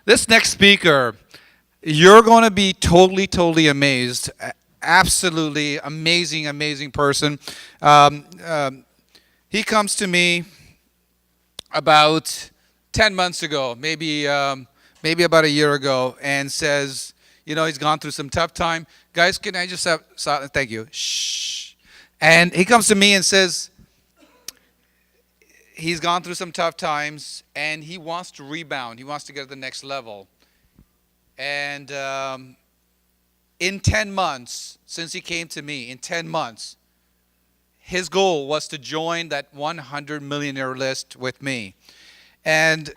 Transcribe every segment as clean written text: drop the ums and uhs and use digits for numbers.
This next speaker, you're going to be totally amazed. Absolutely amazing person. Um, um, he comes to me about 10 months ago, maybe about a year ago, and says, he's gone through some tough time. Guys, can I just have silence? Thank you. Shh. And he comes to me and says, he's gone through some tough times and he wants to rebound. He wants to get to the next level. And in 10 months, since he came to me, in 10 months, his goal was to join that 100 millionaire list with me. And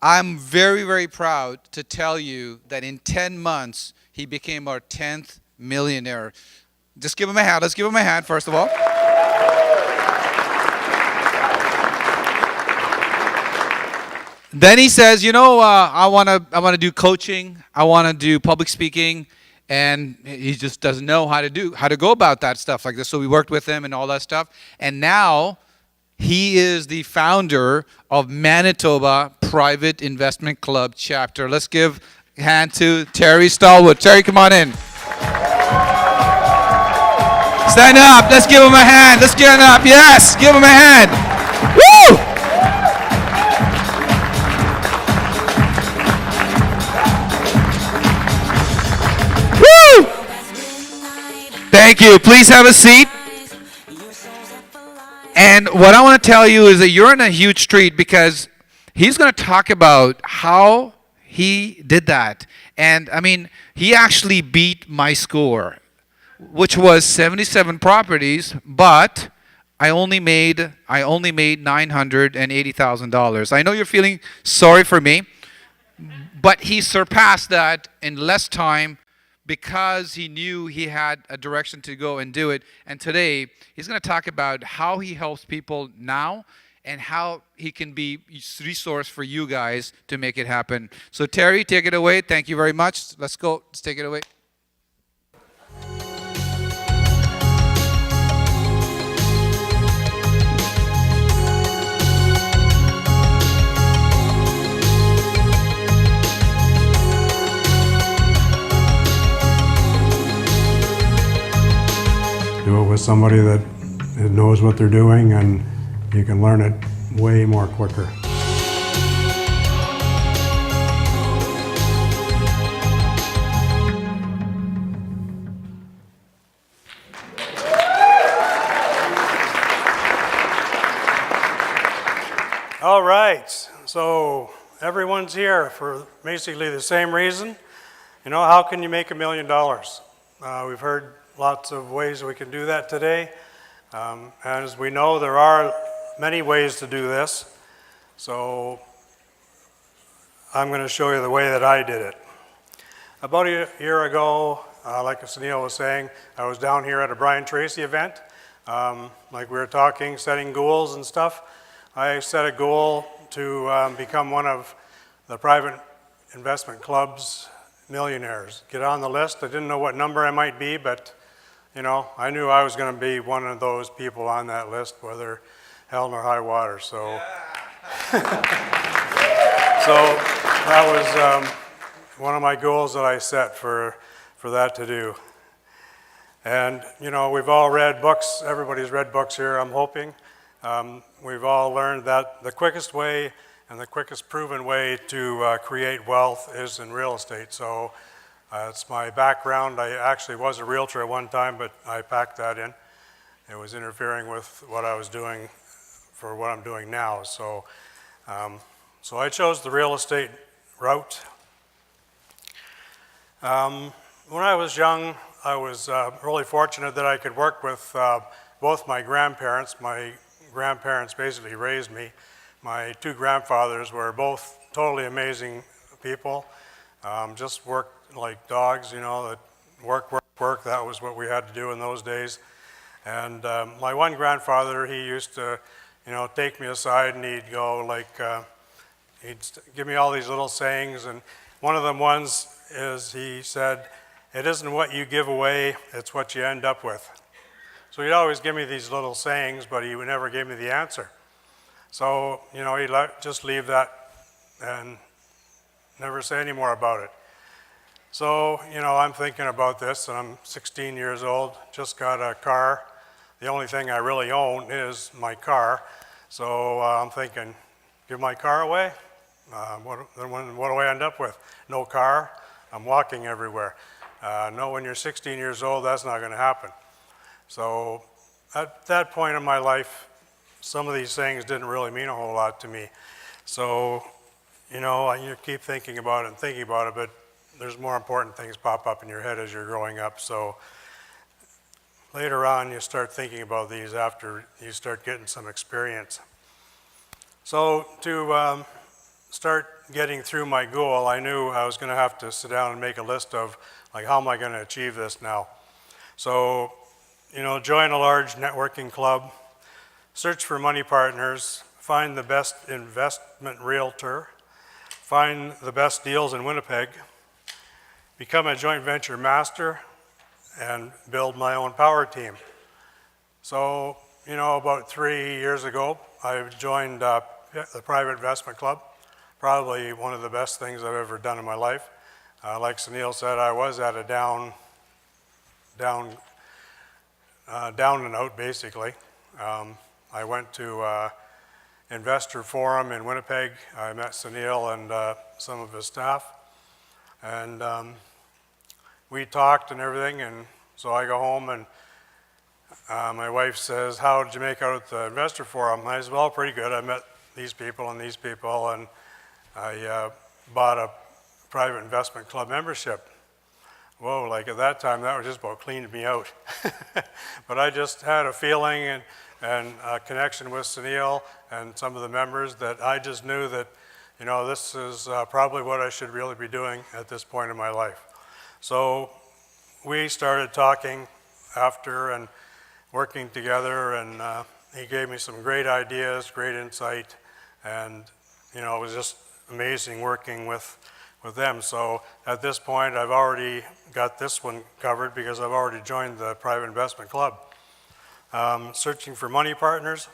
I'm very proud to tell you that in 10 months, he became our 10th millionaire. Just give him a hand. Let's give him a hand, first of all. Then he says, I want to do coaching. I want to do public speaking, and he just doesn't know how to go about that stuff like this. So we worked with him and all that stuff. And now he is the founder of Manitoba Private Investment Club chapter. Let's give a hand to Terry Stallwood. Terry, come on in. Stand up. Let's give him a hand. Let's get up. Yes, give him a hand. Woo! Thank you. Please have a seat. And what I want to tell you is that you're in a huge treat because he's going to talk about how he did that. And I mean, he actually beat my score, which was 77 properties, but I only made $980,000. I know you're feeling sorry for me, but he surpassed that in less time because he knew he had a direction to go and do it. And today, he's going to talk about how he helps people now and how he can be a resource for you guys to make it happen. So Terry, take it away. Thank you very much. Let's go. Let's take it away. Do it with somebody that knows what they're doing, and you can learn it way more quicker. All right, so everyone's here for basically the same reason. How can you make $1 million? We've heard lots of ways we can do that today. And as we know, there are many ways to do this. So I'm going to show you the way that I did it. About a year ago, like Sunil was saying, I was down here at a Brian Tracy event. Like we were talking, setting goals and stuff. I set a goal to become one of the private investment club's millionaires. Get on the list. I didn't know what number I might be, but I knew I was going to be one of those people on that list, whether hell nor high water. So, so that was one of my goals that I set for that to do. And we've all read books. Everybody's read books here, I'm hoping. We've all learned that the quickest way and the quickest proven way to create wealth is in real estate. So. It's my background. I actually was a realtor at one time, but I packed that in. It was interfering with what I was doing for what I'm doing now. So, so I chose the real estate route. When I was young, I was really fortunate that I could work with both my grandparents. My grandparents basically raised me. My two grandfathers were both totally amazing people. Just worked like dogs, that work. That was what we had to do in those days. And my one grandfather, he used to, take me aside and he'd go like, he'd give me all these little sayings. And one of them ones is he said, "It isn't what you give away, it's what you end up with." So he'd always give me these little sayings, but he would never give me the answer. So, he'd just leave that and never say any more about it. So, I'm thinking about this, and I'm 16 years old, just got a car. The only thing I really own is my car. So I'm thinking, give my car away? What do I end up with? No car, I'm walking everywhere. No, when you're 16 years old, that's not gonna happen. So at that point in my life, some of these things didn't really mean a whole lot to me. So, you keep thinking about it and thinking about it, but there's more important things pop up in your head as you're growing up. So later on, you start thinking about these after you start getting some experience. So to start getting through my goal, I knew I was gonna have to sit down and make a list of, like, how am I gonna achieve this now? So, join a large networking club, search for money partners, find the best investment realtor, find the best deals in Winnipeg, become a joint venture master, and build my own power team. So, about 3 years ago, I joined the private investment club, probably one of the best things I've ever done in my life. Like Sunil said, I was at a down and out, basically. I went to investor forum in Winnipeg. I met Sunil and some of his staff, and we talked and everything, and so I go home, and my wife says, how did you make out at the investor forum? I said, well, pretty good. I met these people, and I bought a private investment club membership. Whoa, like at that time, that was just about cleaned me out. But I just had a feeling and a connection with Sunil and some of the members that I just knew that, this is probably what I should really be doing at this point in my life. So we started talking after and working together, and he gave me some great ideas, great insight, and it was just amazing working with them. So at this point, I've already got this one covered because I've already joined the private investment club. Searching for money partners.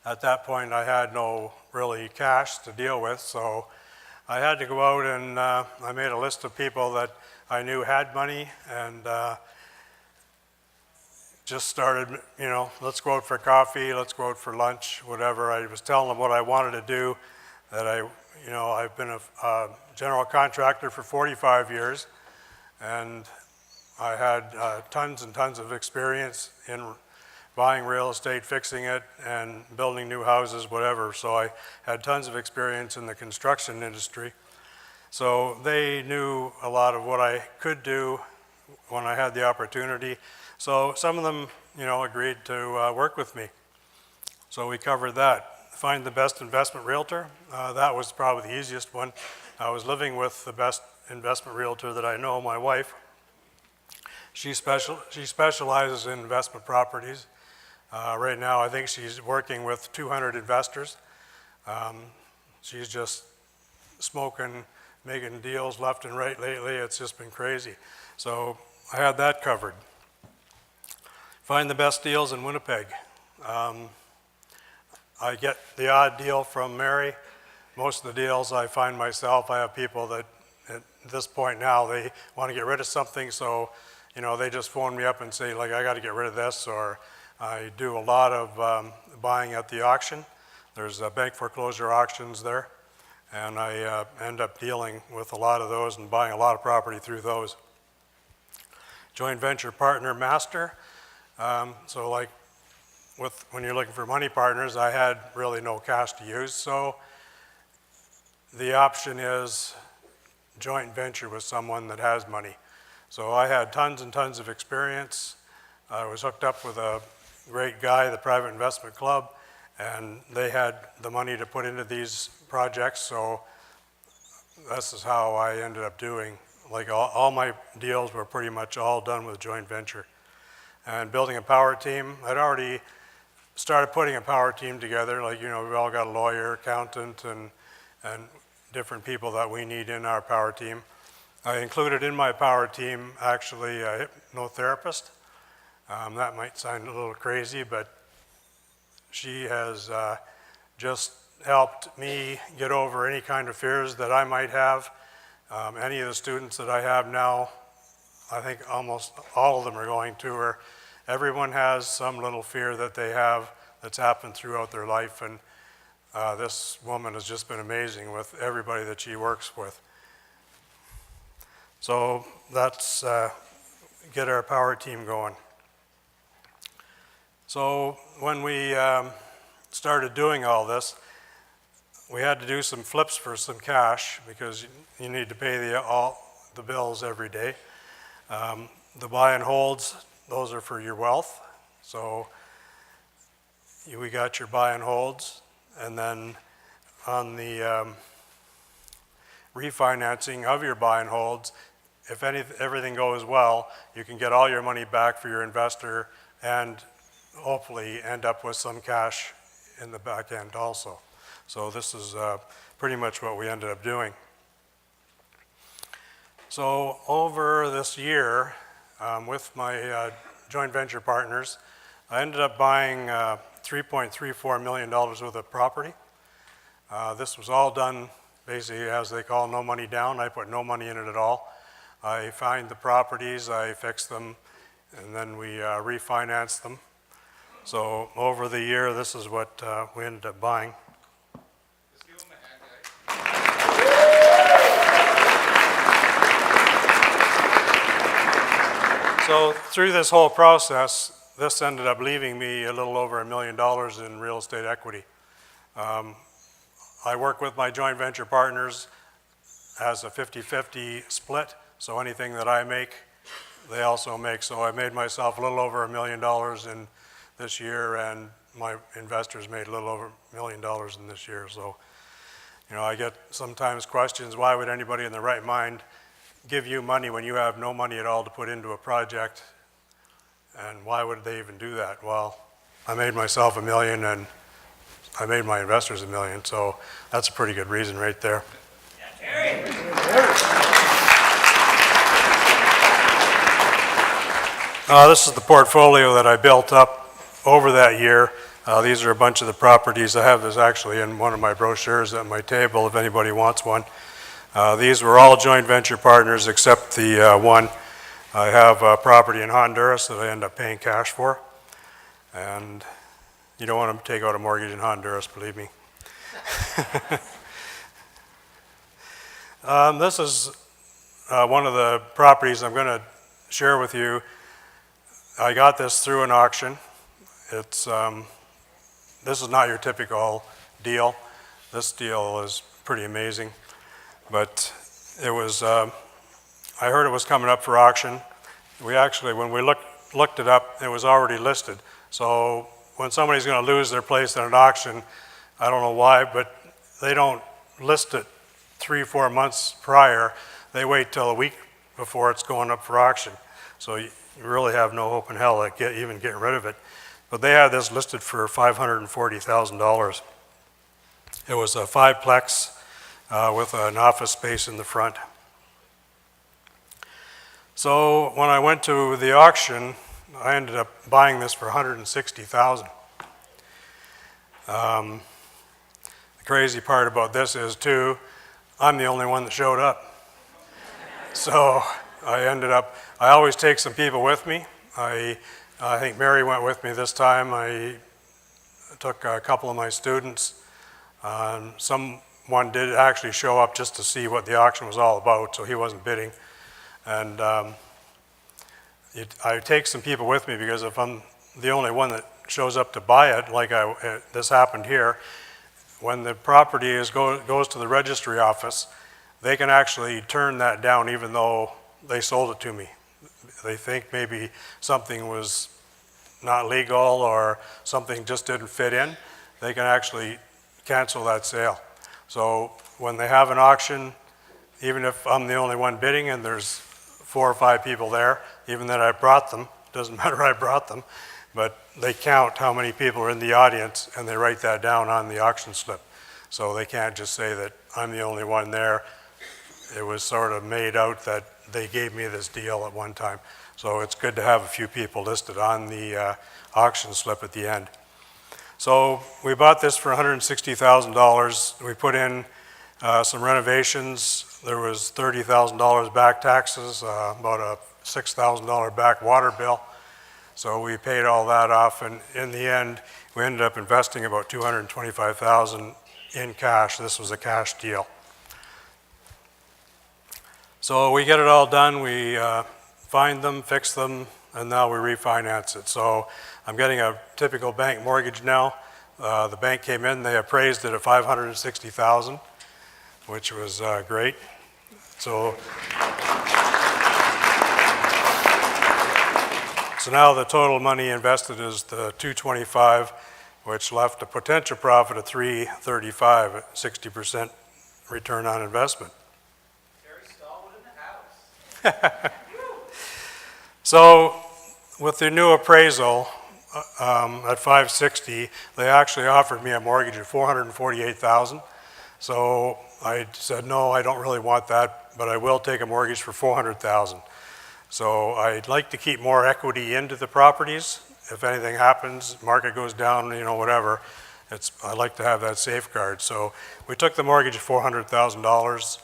At that point, I had no really cash to deal with, so I had to go out and I made a list of people that I knew had money, and just started, let's go out for coffee, let's go out for lunch, whatever. I was telling them what I wanted to do, that I've been a general contractor for 45 years, and I had tons and tons of experience in buying real estate, fixing it, and building new houses, whatever. So I had tons of experience in the construction industry. So they knew a lot of what I could do when I had the opportunity. So some of them, agreed to work with me. So we covered that. Find the best investment realtor. That was probably the easiest one. I was living with the best investment realtor that I know, my wife. She specializes in investment properties. Right now, I think she's working with 200 investors. She's just smoking, making deals left and right lately. It's just been crazy. So I had that covered. Find the best deals in Winnipeg. I get the odd deal from Mary. Most of the deals I find myself. I have people that at this point now, they want to get rid of something, so they just phone me up and say, like, I got to get rid of this, or I do a lot of buying at the auction. There's bank foreclosure auctions there, and I end up dealing with a lot of those and buying a lot of property through those. Joint venture partner master. So like when you're looking for money partners, I had really no cash to use, so the option is joint venture with someone that has money. So I had tons and tons of experience. I was hooked up with a great guy, the private investment club, and they had the money to put into these projects, so this is how I ended up doing. Like all my deals were pretty much all done with joint venture. And building a power team, I'd already started putting a power team together. Like, we all got a lawyer, accountant, and different people that we need in our power team. I included in my power team actually a hypnotherapist. That might sound a little crazy, but she has just helped me get over any kind of fears that I might have. Any of the students that I have now, I think almost all of them are going to, or everyone has some little fear that they have that's happened throughout their life, and this woman has just been amazing with everybody that she works with. So that's get our power team going. So when we started doing all this, we had to do some flips for some cash because you need to pay all the bills every day. The buy and holds, those are for your wealth. So we got your buy and holds, and then on the refinancing of your buy and holds, if everything goes well, you can get all your money back for your investor and hopefully end up with some cash in the back end also. So this is pretty much what we ended up doing. So over this year, with my joint venture partners, I ended up buying $3.34 million worth of property. This was all done basically as they call no money down. I put no money in it at all. I find the properties, I fix them, and then we refinance them. So over the year, this is what we ended up buying. Just give him a hand, guys. So through this whole process, this ended up leaving me a little over $1 million in real estate equity. I work with my joint venture partners as a 50-50 split, so anything that I make, they also make. So I made myself a little over $1 million in this year, and my investors made a little over $1 million in this year. So, you know, I get sometimes questions, why would anybody in their right mind give you money when you have no money at all to put into a project? And why would they even do that? Well, I made myself $1 million, and I made my investors $1 million, so that's a pretty good reason right there. Yeah, Terry. This is the portfolio that I built up over that year. These are a bunch of the properties. I have this actually in one of my brochures at my table if anybody wants one. These were all joint venture partners except the one. I have a property in Honduras that I end up paying cash for. And you don't want to take out a mortgage in Honduras, believe me. This is one of the properties I'm going to share with you. I got this through an auction. It's this is not your typical deal. This deal is pretty amazing, but it was. I heard it was coming up for auction. We actually, when we looked it up, it was already listed. So when somebody's going to lose their place at an auction, I don't know why, but they don't list it 3-4 months prior. They wait till a week before it's going up for auction. So you really have no hope in hell to even get rid of it. But they had this listed for $540,000. It was a 5-plex with an office space in the front. So when I went to the auction, I ended up buying this for $160,000. The crazy part about this is too, I'm the only one that showed up. So I always take some people with me. I think Mary went with me this time. I took a couple of my students. Someone did actually show up just to see what the auction was all about, so he wasn't bidding. And I take some people with me because if I'm the only one that shows up to buy it, like this happened here, when the property goes to the registry office, they can actually turn that down even though they sold it to me. They think maybe something was not legal or something just didn't fit in. They can actually cancel that sale. So when they have an auction, even if I'm the only one bidding and there's 4 or 5 people there, even that I brought them, doesn't matter I brought them, but they count how many people are in the audience and they write that down on the auction slip. So they can't just say that I'm the only one there. It was sort of made out that they gave me this deal at one time. So it's good to have a few people listed on the auction slip at the end. So we bought this for $160,000. We put in some renovations. There was $30,000 back taxes, about a $6,000 back water bill. So we paid all that off, and in the end, we ended up investing about $225,000 in cash. This was a cash deal. So we get it all done. We find them, fix them, and now we refinance it. So I'm getting a typical bank mortgage now. The bank came in, they appraised it at $560,000, which was great. So now the total money invested is the $225,000, which left a potential profit of $335,000 at 60% return on investment. Terry Stallwood in the house. So with the new appraisal at $560,000, they actually offered me a mortgage of $448,000. So I said, no, I don't really want that, but I will take a mortgage for $400,000. So I'd like to keep more equity into the properties. If anything happens, market goes down, you know, whatever, I like to have that safeguard. So we took the mortgage of $400,000.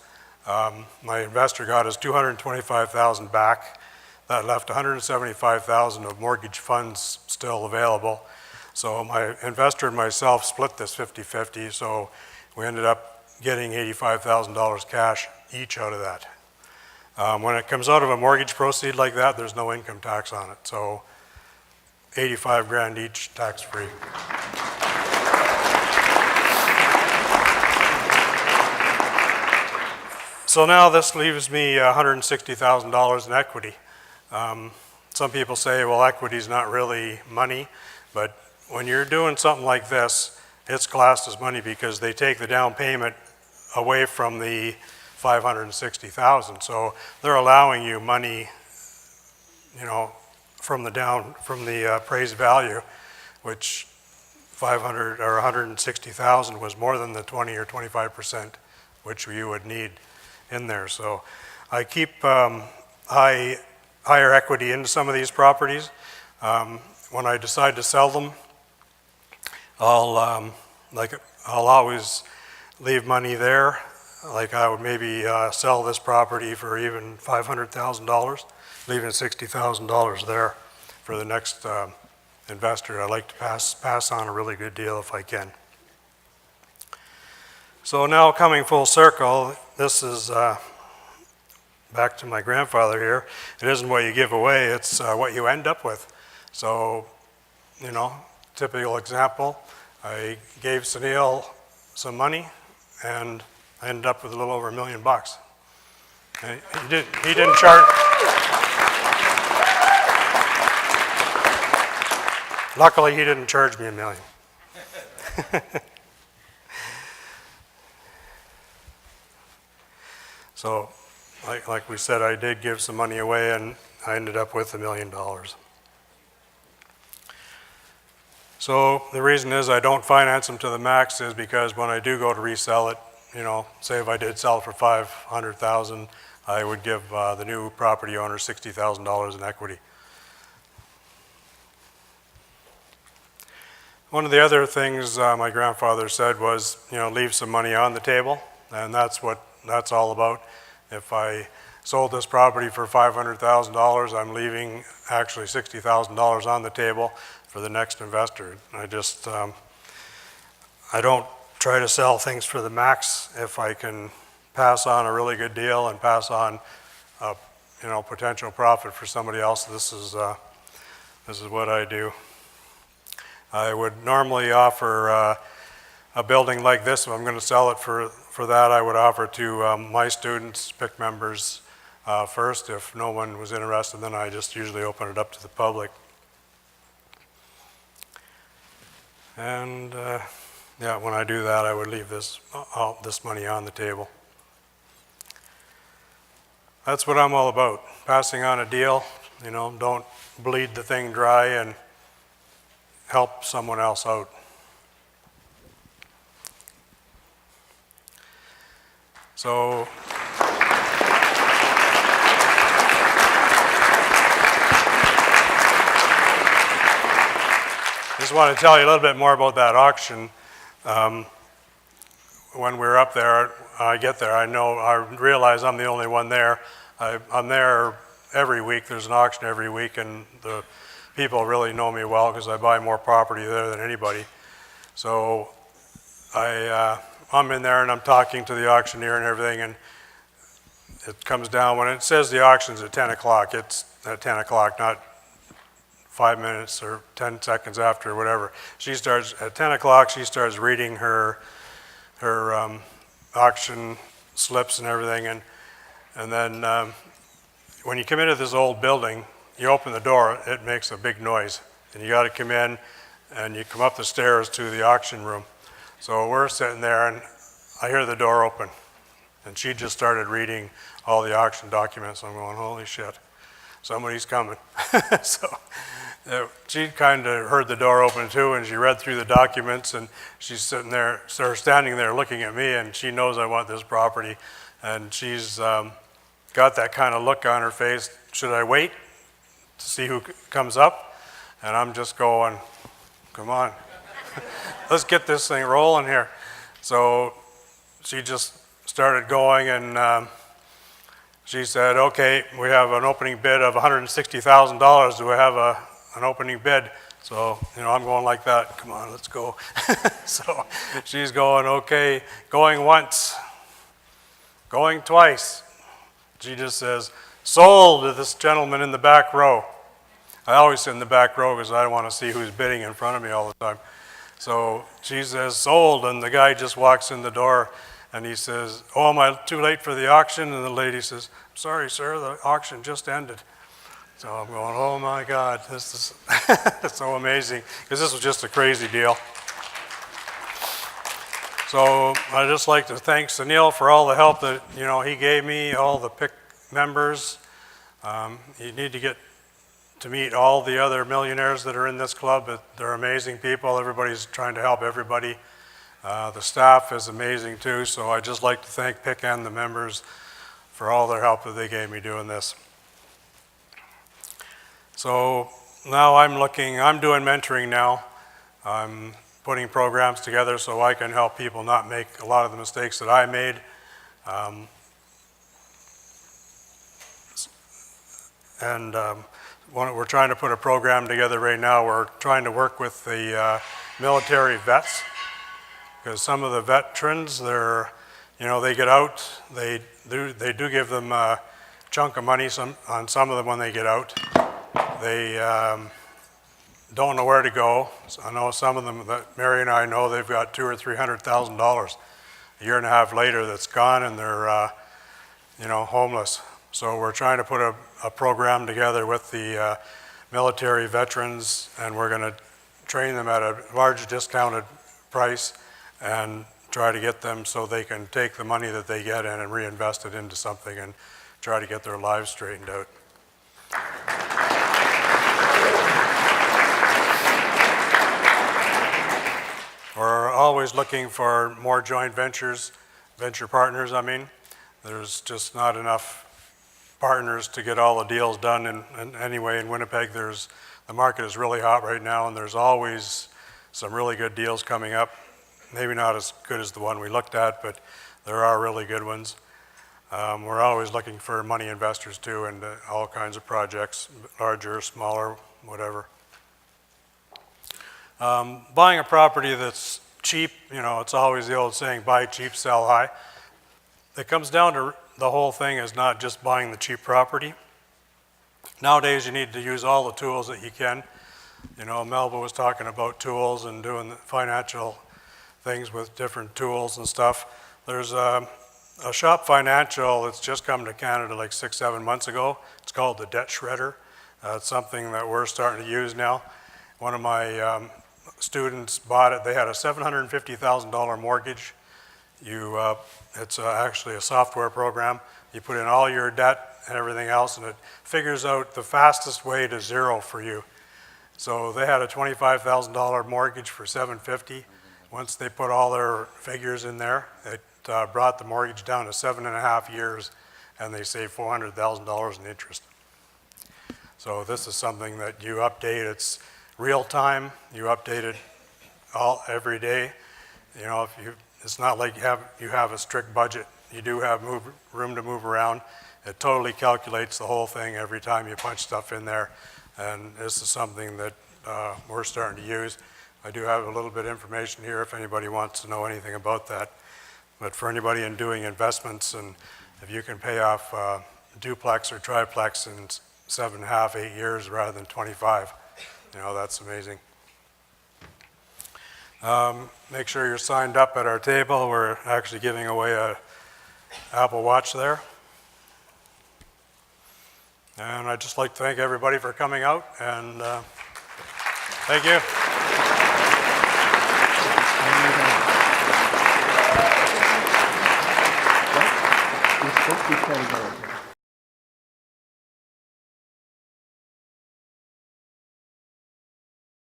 My investor got us $225,000 back. That left $175,000 of mortgage funds still available. So my investor and myself split this 50-50, so we ended up getting $85,000 cash each out of that. When it comes out of a mortgage proceed like that, there's no income tax on it. So 85 grand each, tax-free. So now this leaves me $160,000 in equity. Some people say, well, equity is not really money, but when you're doing something like this, it's classed as money because they take the down payment away from the $560,000. So they're allowing you money, you know, from the appraised value, which 500 or 160,000 was more than the 20 or 25%, which you would need in there. So I keep higher equity into some of these properties. When I decide to sell them, I'll always leave money there. Like I would maybe sell this property for even $500,000, leaving $60,000 there for the next investor. I like to pass on a really good deal if I can. So now coming full circle, this is back to my grandfather here. It isn't what you give away, it's what you end up with. So, you know, typical example, I gave Sunil some money and I ended up with a little over $1 million. And he didn't charge. Luckily, he didn't charge me $1 million. So, like we said, I did give some money away and I ended up with $1 million. So the reason is I don't finance them to the max is because when I do go to resell it, you know, say if I did sell it for $500,000, I would give the new property owner $60,000 in equity. One of the other things my grandfather said was, you know, leave some money on the table, and that's what that's all about. If I sold this property for $500,000, I'm leaving actually $60,000 on the table for the next investor. I just, I don't try to sell things for the max. If I can pass on a really good deal and pass on a, you know, potential profit for somebody else, this is what I do. I would normally offer a building like this. If I'm going to sell it for that, I would offer to my students, PIC members first. If no one was interested, then I just usually open it up to the public. And yeah, when I do that, I would leave this money on the table. That's what I'm all about, passing on a deal. You know, don't bleed the thing dry and help someone else out. So just want to tell you a little bit more about that auction. When we're up there, I get there, I realize I'm the only one there. I'm there every week. There's an auction every week, and the people really know me well because I buy more property there than anybody. So I'm in there and I'm talking to the auctioneer and everything, and it comes down, when it says the auction's at 10 o'clock, it's at 10 o'clock, not 5 minutes or 10 seconds after or whatever. She starts, at 10 o'clock, she starts reading her auction slips and everything, and then when you come into this old building, you open the door, it makes a big noise, and you got to come in and you come up the stairs to the auction room. So we're sitting there and I hear the door open, and she just started reading all the auction documents. I'm going, holy shit, somebody's coming. So she kind of heard the door open too, and she read through the documents, and she's sitting there, or standing there looking at me, and she knows I want this property, and she's got that kind of look on her face. Should I wait to see who comes up? And I'm just going, come on, let's get this thing rolling here. So she just started going, and she said, okay, we have an opening bid of $160,000. Do we have an opening bid? So, I'm going like that. Come on, let's go. So she's going, okay, going once, going twice. She just says, sold to this gentleman in the back row. I always sit in the back row because I don't want to see who's bidding in front of me all the time. So she says, sold, and the guy just walks in the door and he says, oh, am I too late for the auction? And the lady says, sorry, sir, the auction just ended. So I'm going, oh my God, this is so amazing, because this was just a crazy deal. So I'd just like to thank Sunil for all the help that he gave me, all the PIC members. You need to get to meet all the other millionaires that are in this club. They're amazing people. Everybody's trying to help everybody. The staff is amazing too, so I'd just like to thank PIC and the members for all their help that they gave me doing this. So now I'm doing mentoring now. I'm putting programs together so I can help people not make a lot of the mistakes that I made. We're trying to put a program together right now. We're trying to work with the military vets, because some of the veterans, they get out, they do give them a chunk of money on some of them when they get out. They don't know where to go. So I know some of them that Mary and I know, they've got $200,000 or $300,000 a year and a half later that's gone, and they're homeless. So we're trying to put a program together with the military veterans, and we're going to train them at a large discounted price and try to get them so they can take the money that they get in and reinvest it into something and try to get their lives straightened out. We're always looking for more joint ventures, venture partners, I mean. There's just not enough partners to get all the deals done, and anyway, in Winnipeg, the market is really hot right now, and there's always some really good deals coming up. Maybe not as good as the one we looked at, but there are really good ones. We're always looking for money investors too, and all kinds of projects, larger, smaller, whatever. Buying a property that's cheap, it's always the old saying, buy cheap, sell high. It comes down to the whole thing is not just buying the cheap property. Nowadays, you need to use all the tools that you can. Melba was talking about tools and doing financial things with different tools and stuff. There's a Shop Financial that's just come to Canada like 6-7 months ago. It's called the Debt Shredder. It's something that we're starting to use now. One of my students bought it. They had a $750,000 mortgage. It's actually a software program. You put in all your debt and everything else, and it figures out the fastest way to zero for you. So they had a $25,000 mortgage for $750,000. Once they put all their figures in there, it brought the mortgage down to 7.5 years, and they saved $400,000 in interest. So this is something that you update. real time. You update it every day. You know, it's not like you have a strict budget. You do have room to move around. It totally calculates the whole thing every time you punch stuff in there. And this is something that we're starting to use. I do have a little bit of information here if anybody wants to know anything about that. But for anybody in doing investments, and if you can pay off duplex or triplex in 7.5, 8 years rather than 25, you know, that's amazing. Make sure you're signed up at our table. We're actually giving away a Apple Watch there. And I'd just like to thank everybody for coming out, and thank you. You're supposed to be